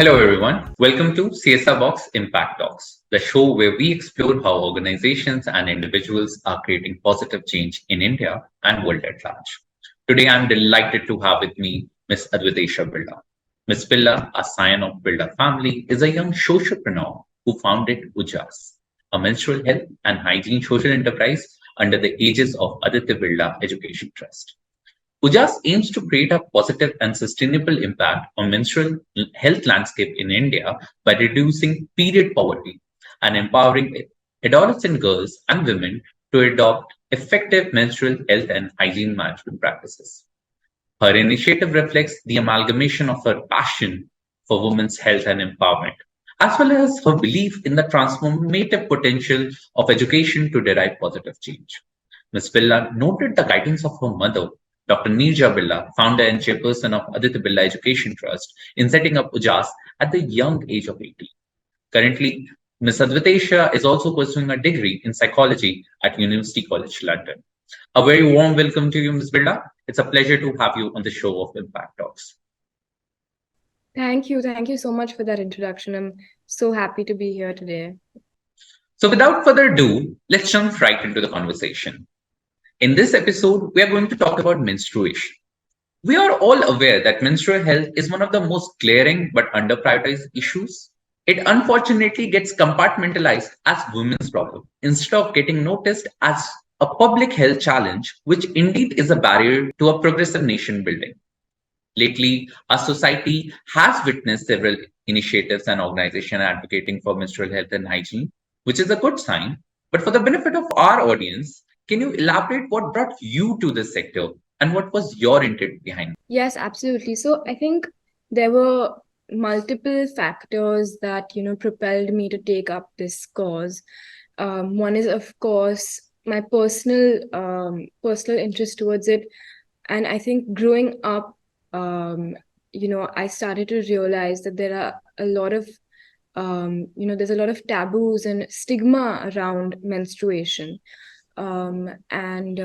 Hello, everyone. Welcome to CSRBOX Impact Talks, the show where we explore how organizations and individuals are creating positive change in India and world at large. Today, I'm delighted to have with me Ms. Advaitesha Birla. Ms. Birla, a scion of Birla Family, is a young sociopreneur who founded Ujaas, a menstrual health and hygiene social enterprise under the aegis of Aditya Birla Education Trust. Ujaas aims to create a positive and sustainable impact on menstrual health landscape in India by reducing period poverty and empowering adolescent girls and women to adopt effective menstrual health and hygiene management practices. Her initiative reflects the amalgamation of her passion for women's health and empowerment, as well as her belief in the transformative potential of education to derive positive change. Ms. Birla noted the guidance of her mother, Dr. Neerja Birla, founder and chairperson of Aditya Birla Education Trust, in setting up Ujaas at the young age of 18. Currently, Ms. Advaitesha is also pursuing a degree in psychology at University College London. A very warm welcome to you, Ms. Birla. It's a pleasure to have you on the show of Impact Talks. Thank you. Thank you so much for that introduction. I'm so happy to be here today. So, without further ado, let's jump right into the conversation. In this episode, we are going to talk about menstruation. We are all aware that menstrual health is one of the most glaring but underprioritized issues. It unfortunately gets compartmentalized as women's problem instead of getting noticed as a public health challenge, which indeed is a barrier to a progressive nation building. Lately, our society has witnessed several initiatives and organizations advocating for menstrual health and hygiene, which is a good sign. But for the benefit of our audience, can you elaborate what brought you to this sector and what was your intent behind it? Yes, absolutely. So I think there were multiple factors that, propelled me to take up this cause. One is, of course, my personal interest towards it. And I think growing up, I started to realize that there are a lot of there's a lot of taboos and stigma around menstruation. And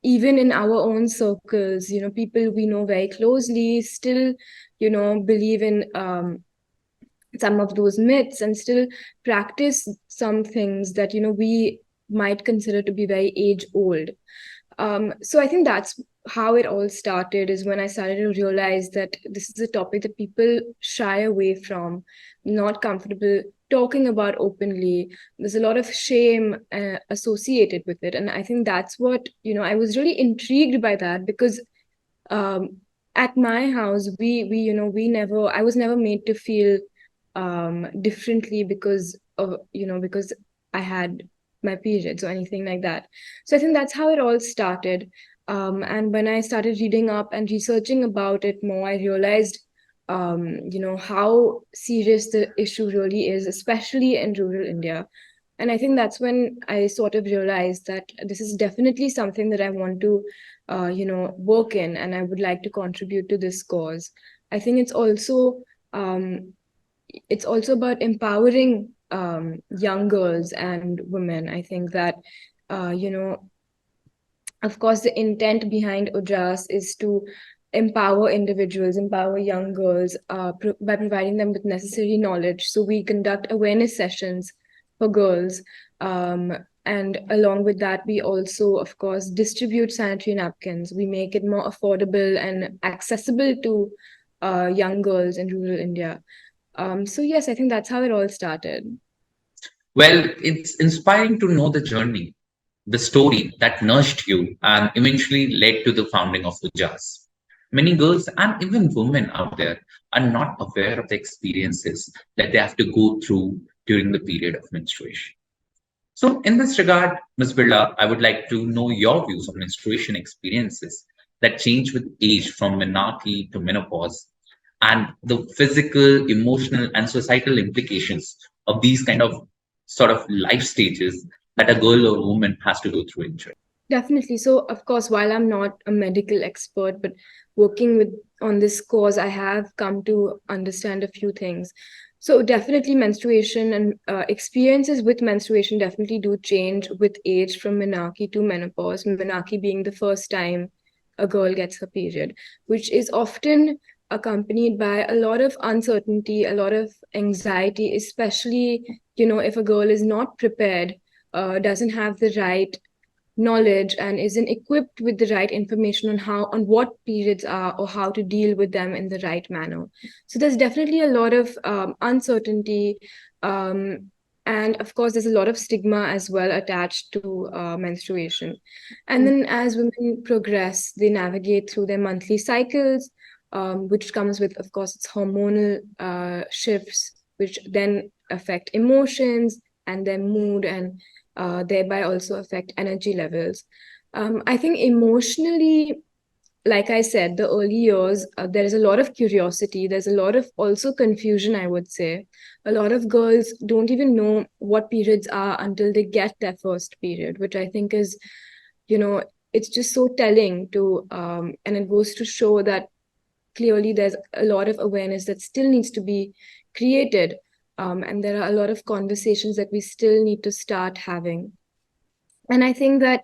even in our own circles, people we know very closely still, believe in some of those myths and still practice some things that, we might consider to be very age old. So I think that's how it all started, is when I started to realize that this is a topic that people shy away from, not comfortable talking about openly. There's a lot of shame associated with it. And I think that's what, I was really intrigued by that, because um, at my house, I was never made to feel differently because I had my periods or anything like that. So I think that's how it all started. And when I started reading up and researching about it more, I realized, how serious the issue really is, especially in rural India. And I think that's when I sort of realized that this is definitely something that I want to, work in, and I would like to contribute to this cause. I think um, it's also about empowering young girls and women. I think that, uh, you know, of course, the intent behind Ujaas is to empower individuals, empower young girls by providing them with necessary knowledge. So we conduct awareness sessions for girls. And along with that, we also, of course, distribute sanitary napkins. We make it more affordable and accessible to young girls in rural India. So yes, I think that's how it all started. Well, it's inspiring to know the journey, the story that nurtured you and eventually led to the founding of Ujaas. Many girls and even women out there are not aware of the experiences that they have to go through during the period of menstruation. So, in this regard, Ms. Birla, I would like to know your views on menstruation experiences that change with age from menarche to menopause and the physical, emotional, and societal implications of these kind of sort of life stages that a girl or woman has to go through in childhood. Definitely. So, of course, while I'm not a medical expert, but working with on this cause, I have come to understand a few things. So, definitely, menstruation and experiences with menstruation definitely do change with age from menarche to menopause. Menarche being the first time a girl gets her period, which is often accompanied by a lot of uncertainty, a lot of anxiety, especially, if a girl is not prepared, doesn't have the right knowledge and isn't equipped with the right information on what periods are or how to deal with them in the right manner. So there's definitely a lot of uncertainty, um, and of course there's a lot of stigma as well attached to menstruation. And then as women progress, they navigate through their monthly cycles, which comes with, of course, its hormonal shifts, which then affect emotions and their mood, and thereby also affect energy levels. I think emotionally, like I said, the early years, there is a lot of curiosity. There's a lot of also confusion, I would say. A lot of girls don't even know what periods are until they get their first period, which I think is, you know, it's just so telling and it goes to show that clearly there's a lot of awareness that still needs to be created. And there are a lot of conversations that we still need to start having. And I think that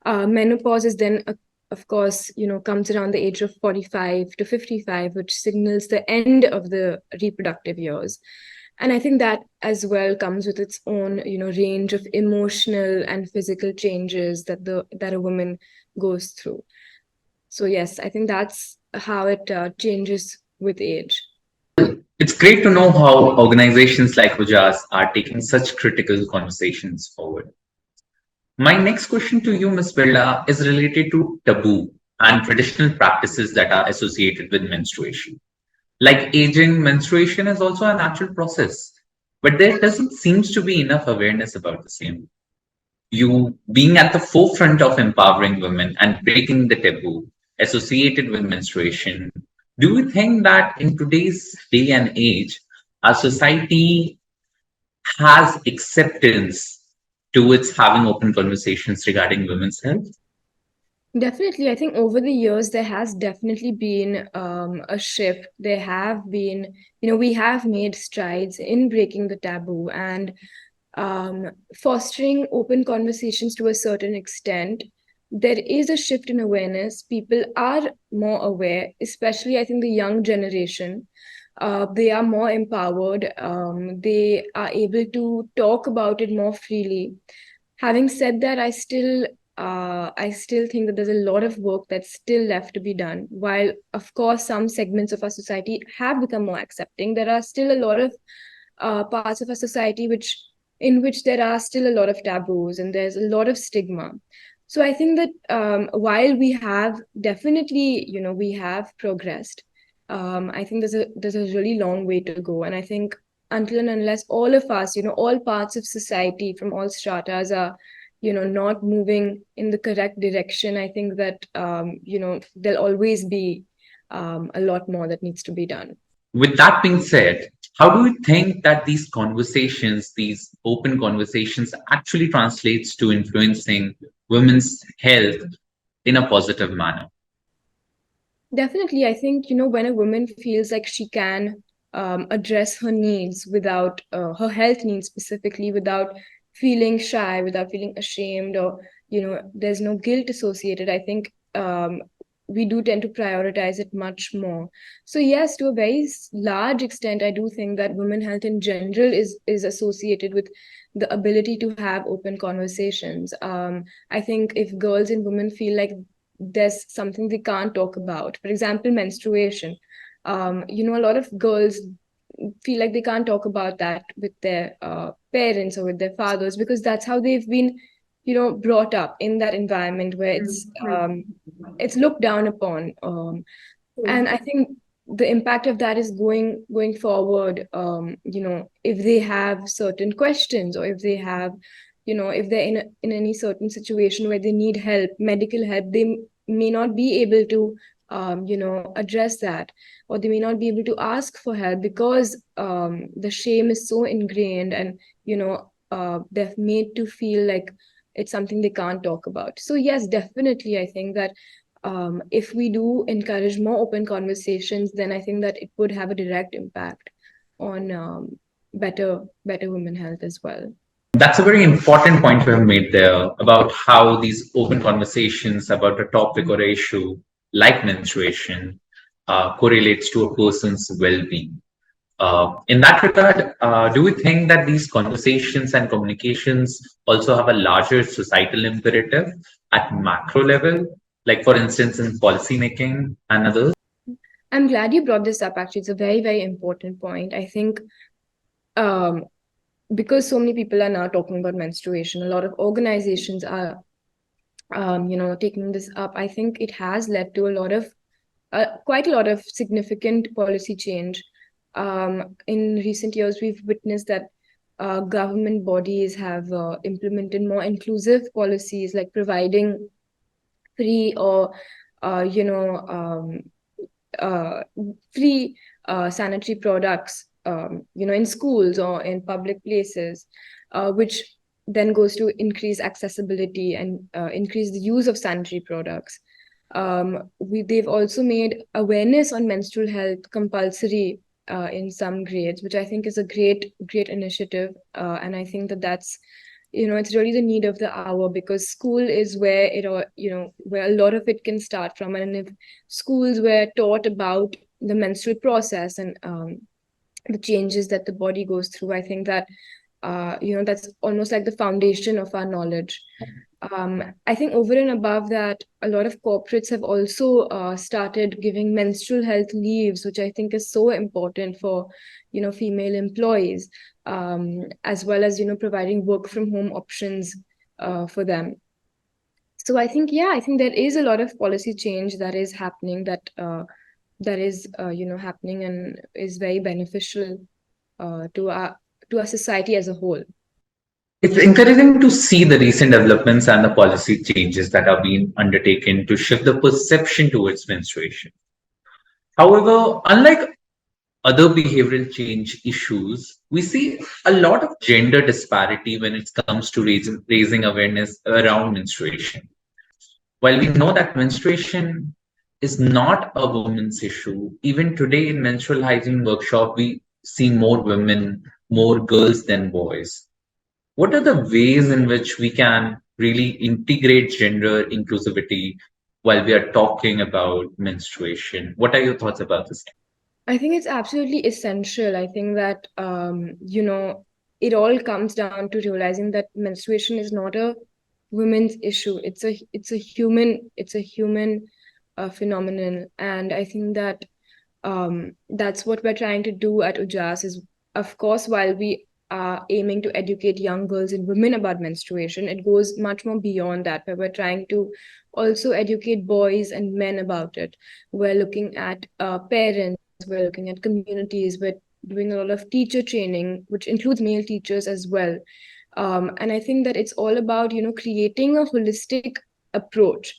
menopause is then, of course, comes around the age of 45 to 55, which signals the end of the reproductive years. And I think that as well comes with its own, range of emotional and physical changes that a woman goes through. So yes, I think that's how it changes with age. It's great to know how organizations like Ujaas are taking such critical conversations forward. My next question to you, Ms. Birla, is related to taboo and traditional practices that are associated with menstruation. Like aging, menstruation is also a natural process, but there doesn't seems to be enough awareness about the same. You being at the forefront of empowering women and breaking the taboo associated with menstruation, do you think that in today's day and age, our society has acceptance towards having open conversations regarding women's health? Definitely, I think over the years there has definitely been a shift. There have been, we have made strides in breaking the taboo and fostering open conversations to a certain extent. There is a shift in awareness. People are more aware, especially I think the young generation. They are more empowered. They are able to talk about it more freely. Having said that, I still think that there's a lot of work that's still left to be done. While of course some segments of our society have become more accepting, there are still a lot of parts of our society in which there are still a lot of taboos and there's a lot of stigma. So I think that while we have definitely, we have progressed, I think there's a really long way to go. And I think until and unless all of us, all parts of society from all stratas are, not moving in the correct direction, I think that, there'll always be a lot more that needs to be done. With that being said, how do you think that these conversations, these open conversations, actually translates to influencing women's health in a positive manner? Definitely, I think, when a woman feels like she can address her needs without her health needs specifically, without feeling shy, without feeling ashamed, or, there's no guilt associated, I think we do tend to prioritize it much more. So, yes, to a very large extent, I do think that women health in general is associated with the ability to have open conversations. I think if girls and women feel like there's something they can't talk about. For example, menstruation. A lot of girls feel like they can't talk about that with their parents or with their fathers because that's how they've been, brought up in that environment where it's looked down upon. And I think the impact of that is going forward. If they have certain questions or if they have, if they're in any certain situation where they need help, medical help, they may not be able to address that, or they may not be able to ask for help because the shame is so ingrained, and they're made to feel like it's something they can't talk about. So yes, definitely, I think that if we do encourage more open conversations, then I think that it would have a direct impact on better women health as well. That's a very important point you have made there about how these open conversations about a topic or a issue like menstruation correlates to a person's well-being. In that regard, do we think that these conversations and communications also have a larger societal imperative at macro level, like for instance in policy making and others? I'm glad you brought this up. Actually, it's a very, very important point. I think um, because so many people are now talking about menstruation, a lot of organizations are, taking this up. I think it has led to quite a lot of significant policy change. In recent years, we've witnessed that government bodies have implemented more inclusive policies, like providing free or uh, you know um, uh, free sanitary products, in schools or in public places, which then goes to increase accessibility and increase the use of sanitary products. They've also made awareness on menstrual health compulsory in some grades, which I think is a great initiative. And I think that that's, it's really the need of the hour, because school is where it all, where a lot of it can start from. And if schools were taught about the menstrual process and the changes that the body goes through, I think that that's almost like the foundation of our knowledge. I think over and above that, a lot of corporates have also started giving menstrual health leaves, which I think is so important for, female employees, as well as, providing work from home options for them. So I think, yeah, I think there is a lot of policy change that is happening, that is, happening and is very beneficial to our society as a whole. It's encouraging to see the recent developments and the policy changes that are being undertaken to shift the perception towards menstruation. However, unlike other behavioral change issues, we see a lot of gender disparity when it comes to raising awareness around menstruation. While we know that menstruation is not a woman's issue, even today in menstrual hygiene workshop, we see more women, more girls than boys. What are the ways in which we can really integrate gender inclusivity while we are talking about menstruation? What are your thoughts about this? I think it's absolutely essential. I think that it all comes down to realizing that menstruation is not a women's issue. It's a human phenomenon, and I think that that's what we're trying to do at Ujaas. Is, of course, while we are aiming to educate young girls and women about menstruation, it goes much more beyond that, where we're trying to also educate boys and men about it. We're looking at parents, we're looking at communities, we're doing a lot of teacher training, which includes male teachers as well. And I think that it's all about, creating a holistic approach,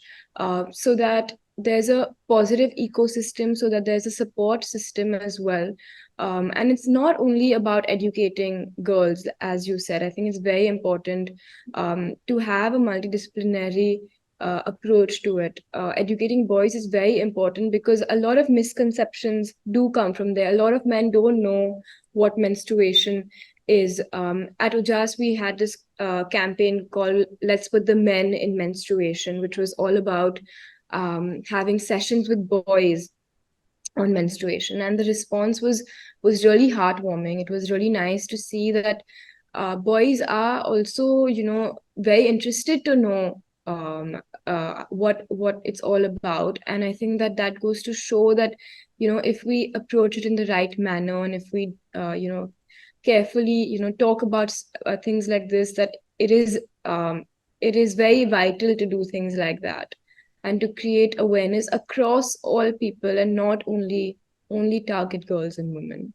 so that there's a positive ecosystem, so that there's a support system as well. And it's not only about educating girls, as you said. I think it's very important to have a multidisciplinary approach to it. Educating boys is very important because a lot of misconceptions do come from there. A lot of men don't know what menstruation is. At Ujaas, we had this campaign called Let's Put the Men in Menstruation, which was all about having sessions with boys on menstruation, and the response was really heartwarming. It was really nice to see that boys are also, very interested to know what it's all about. And I think that that goes to show that, if we approach it in the right manner, and if we carefully, talk about things like this, that it is very vital to do things like that, and to create awareness across all people, and not only target girls and women.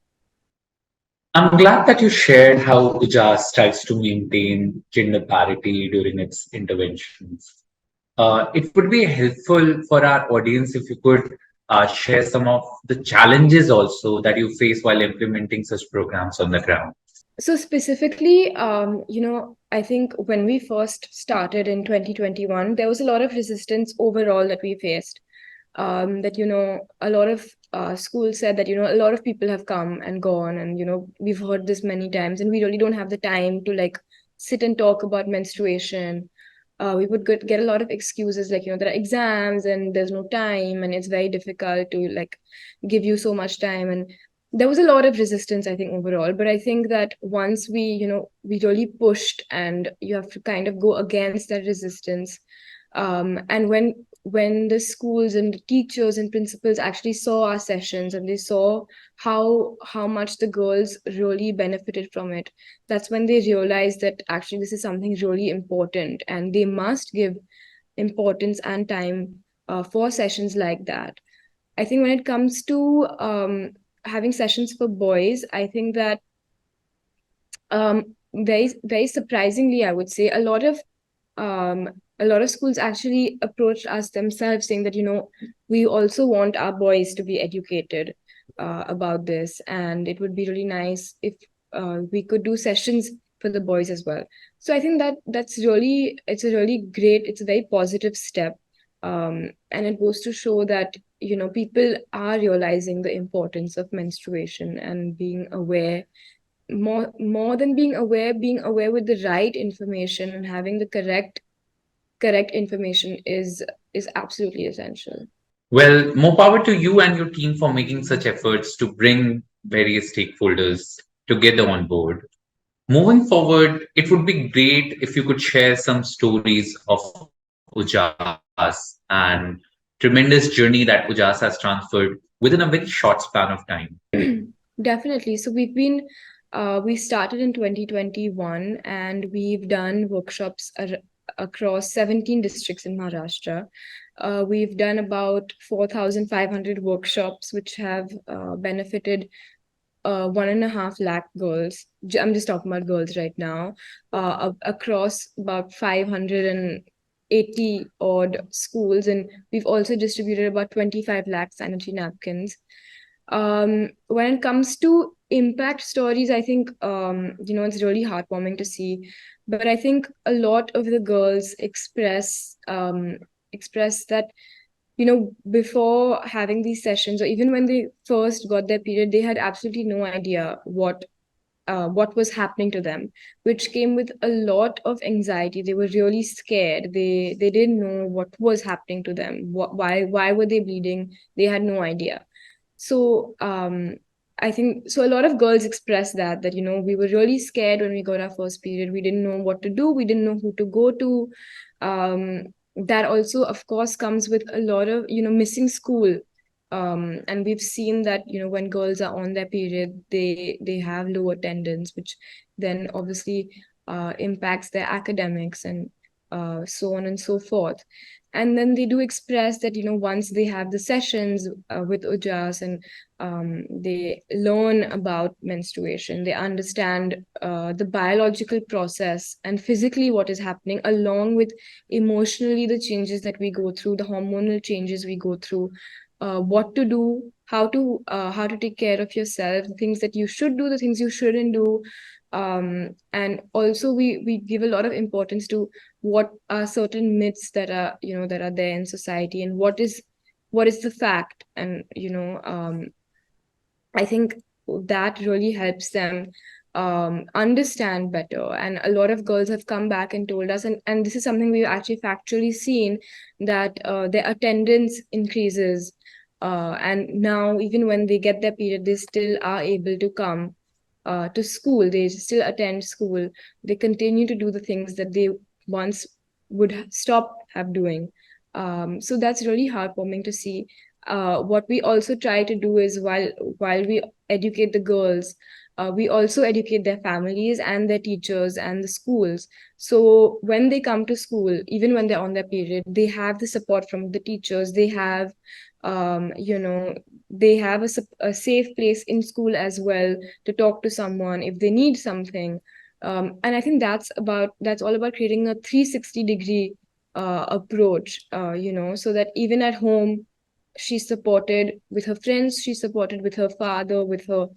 I'm glad that you shared how Ujaas tries to maintain gender parity during its interventions. It would be helpful for our audience if you could share some of the challenges also that you face while implementing such programs on the ground. So specifically, I think when we first started in 2021, there was a lot of resistance overall that we faced. That, a lot of schools said that, a lot of people have come and gone, and, we've heard this many times, and we really don't have the time to like sit and talk about menstruation. we would get a lot of excuses, like, there are exams and there's no time and it's very difficult to like give you so much time. And there was a lot of resistance, I think, overall. But I think that once we really pushed, and you have to kind of go against that resistance. And when the schools and the teachers and principals actually saw our sessions, and they saw how much the girls really benefited from it, that's when they realized that actually this is something really important, and they must give importance and time for sessions like that. I think when it comes to having sessions for boys, I think that very very surprisingly, I would say um, a lot of schools actually approached us themselves, saying that we also want our boys to be educated about this, and it would be really nice if we could do sessions for the boys as well. So I think that it's a really great, it's a very positive step, and it goes to show that people are realizing the importance of menstruation and being aware, more than being aware with the right information, and having the correct information is absolutely essential. Well, more power to you and your team for making such efforts to bring various stakeholders together on board. Moving forward, it would be great if you could share some stories of Ujaas and tremendous journey that Ujaas has transferred within a very short span of time. Definitely. So we started in 2021, and we've done workshops across 17 districts in Maharashtra. We've done about 4,500 workshops, which have benefited 1.5 lakh girls. I'm just talking about girls right now, across about 580 odd schools, and we've also distributed about 25 lakh sanitary napkins. When it comes to impact stories, I think it's really heartwarming to see. But I think a lot of the girls express that before having these sessions, or even when they first got their period, they had absolutely no idea what was happening to them, which came with a lot of anxiety. They were really scared. They didn't know what was happening to them. Why were they bleeding? They had no idea. So I think so a lot of girls express that we were really scared when we got our first period. We didn't know what to do. We didn't know who to go to. um, that also, of course, comes with a lot of missing school. And we've seen that when girls are on their period, they have low attendance, which then obviously impacts their academics, and so on and so forth. And then they do express that once they have the sessions with Ujaas, and they learn about menstruation, they understand the biological process and physically what is happening, along with emotionally the changes that we go through, the hormonal changes we go through, what to do, how to take care of yourself, the things that you should do, the things you shouldn't do. And also we give a lot of importance to what are certain myths that are there in society, and what is the fact. And I think that really helps them understand better. And a lot of girls have come back and told us, and this is something we've actually factually seen, that their attendance increases. And now, even when they get their period, they still are able to come to school. They still attend school. They continue to do the things that they once would stop have doing. So that's really heartwarming to see. What we also try to do is, while we educate the girls, we also educate their families and their teachers and the schools. So when they come to school, even when they're on their period, they have the support from the teachers. They have um, you know they have a safe place in school as well, to talk to someone if they need something. And I think that's all about creating a 360-degree approach, so that even at home, she's supported with her friends, she's supported with her father, with her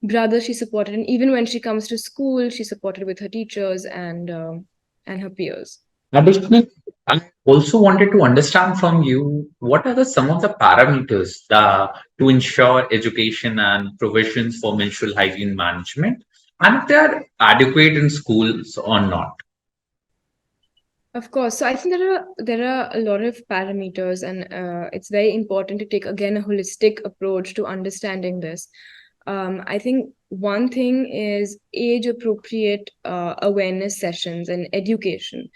brother, she's supported, and even when she comes to school, she's supported with her teachers and her peers. Additionally, I also wanted to understand from you what are some of the parameters to ensure education and provisions for menstrual hygiene management, and if they are adequate in schools or not. Of course. So I think there are a lot of parameters, and it's very important to take again a holistic approach to understanding this. I think one thing is age appropriate awareness sessions and education.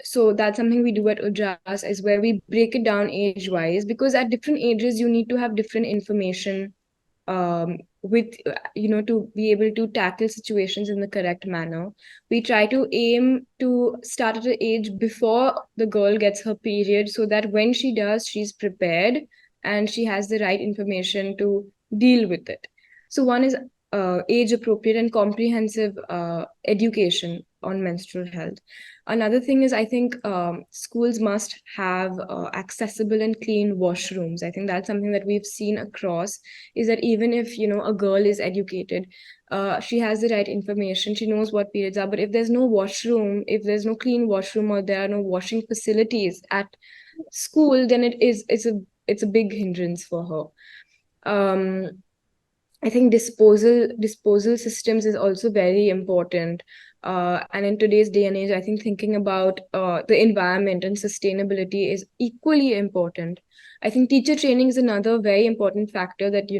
So that's something we do at Ujaas, is where we break it down age wise, because at different ages you need to have different information with to be able to tackle situations in the correct manner. We try to aim to start at an age before the girl gets her period, so that when she does, she's prepared and she has the right information to deal with it. So one is age appropriate and comprehensive education on menstrual health. Another thing is, I think schools must have accessible and clean washrooms. I think that's something that we've seen across, is that even if a girl is educated, she has the right information, she knows what periods are, but if there's no washroom, if there's no clean washroom, or there are no washing facilities at school, then it's a big hindrance for her. I think disposal systems is also very important. And in today's day and age, I think thinking about the environment and sustainability is equally important. I think teacher training is another very important factor that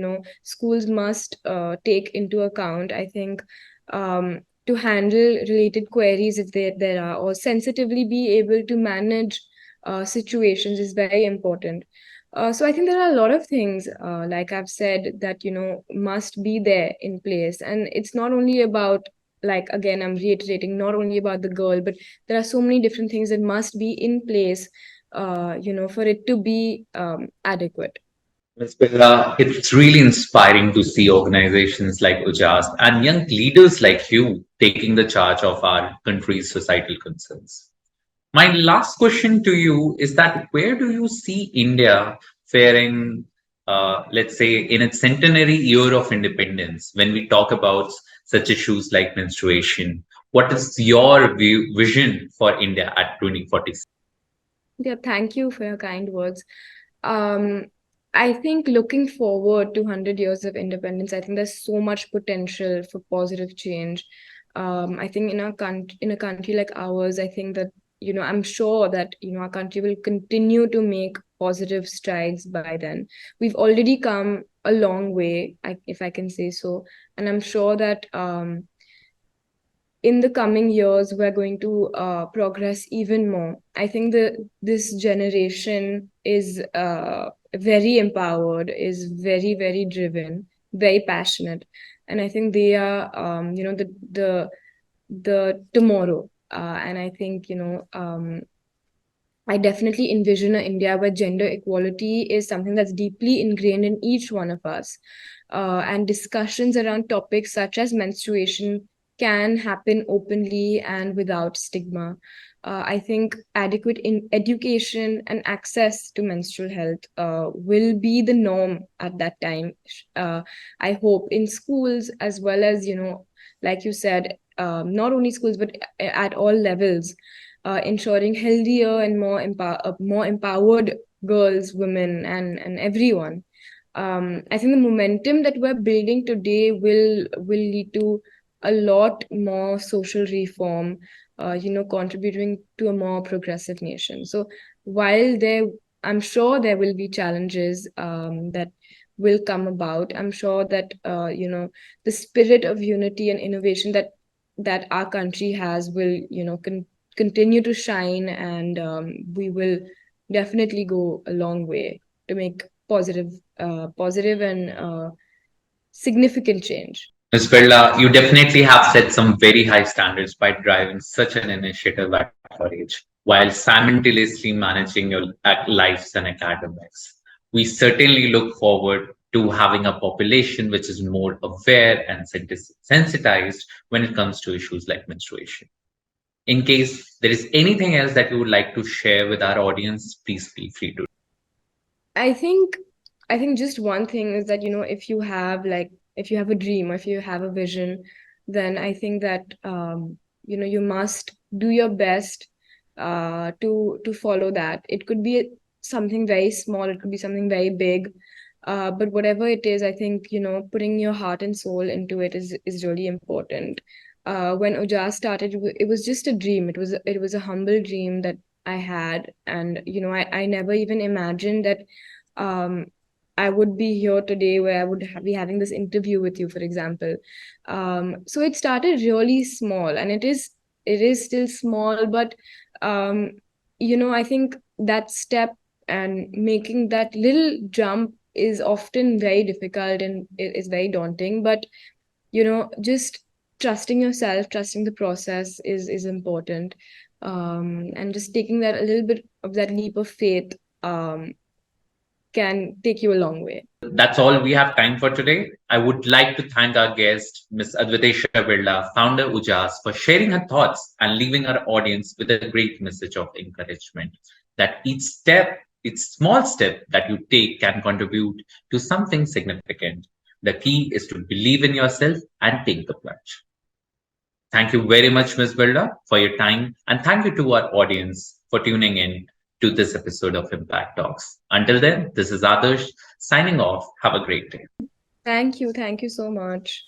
schools must take into account. I think to handle related queries, if there are, or sensitively be able to manage situations, is very important. So I think there are a lot of things, like I've said, that must be there in place, and it's not only about, like, again, I'm reiterating, not only about the girl, but there are so many different things that must be in place, for it to be adequate. Ms. Birla, it's really inspiring to see organizations like Ujaas and young leaders like you taking the charge of our country's societal concerns. My last question to you is that where do you see India faring, let's say, in its centenary year of independence when we talk about such issues like menstruation? What is your vision for India at 2046? Yeah, thank you for your kind words. Um, I think looking forward to 100 years of independence, I think there's so much potential for positive change. I think in a country like ours, I think that I'm sure that our country will continue to make positive strides by then. We've already come a long way, if I can say so, and I'm sure that in the coming years we're going to progress even more. I think this generation is very empowered, is very, very driven, very passionate, and I think they are the tomorrow. And I think I definitely envision an India where gender equality is something that's deeply ingrained in each one of us. And discussions around topics such as menstruation can happen openly and without stigma. I think adequate education and access to menstrual health will be the norm at that time. Uh, I hope in schools, as well as, like you said, not only schools, but at all levels, ensuring healthier and more empowered girls, women, and everyone. I think the momentum that we're building today will lead to a lot more social reform, contributing to a more progressive nation. So while I'm sure there will be challenges that will come about. I'm sure that the spirit of unity and innovation that our country has will continue to shine, and we will definitely go a long way to make positive and significant change. Ms. Birla, you definitely have set some very high standards by driving such an initiative at your age, while simultaneously managing your lives and academics. We certainly look forward to having a population which is more aware and sensitized when it comes to issues like menstruation. In case there is anything else that you would like to share with our audience, please feel free to. I think I think just one thing is that if you have a dream, or if you have a vision, then I think that you must do your best to follow that. It could be something very small, it could be something very big, but whatever it is, I think putting your heart and soul into it is really important. when Ujaas started, it was just a dream. It was a humble dream that I had, and I never even imagined that um, I would be here today, where I would be having this interview with you, for example. So it started really small, and it is still small, but I think that step and making that little jump is often very difficult, and it is very daunting. But just trusting yourself, trusting the process is important, and just taking that a little bit of that leap of faith can take you a long way. That's all we have time for today. I would like to thank our guest, Ms. Advaitesha Birla, founder Ujaas, for sharing her thoughts and leaving our audience with a great message of encouragement that each small step that you take can contribute to something significant. The key is to believe in yourself and take the plunge. Thank you very much, Ms. Birla, for your time. And thank you to our audience for tuning in to this episode of Impact Talks. Until then, this is Adarsh signing off. Have a great day. Thank you so much.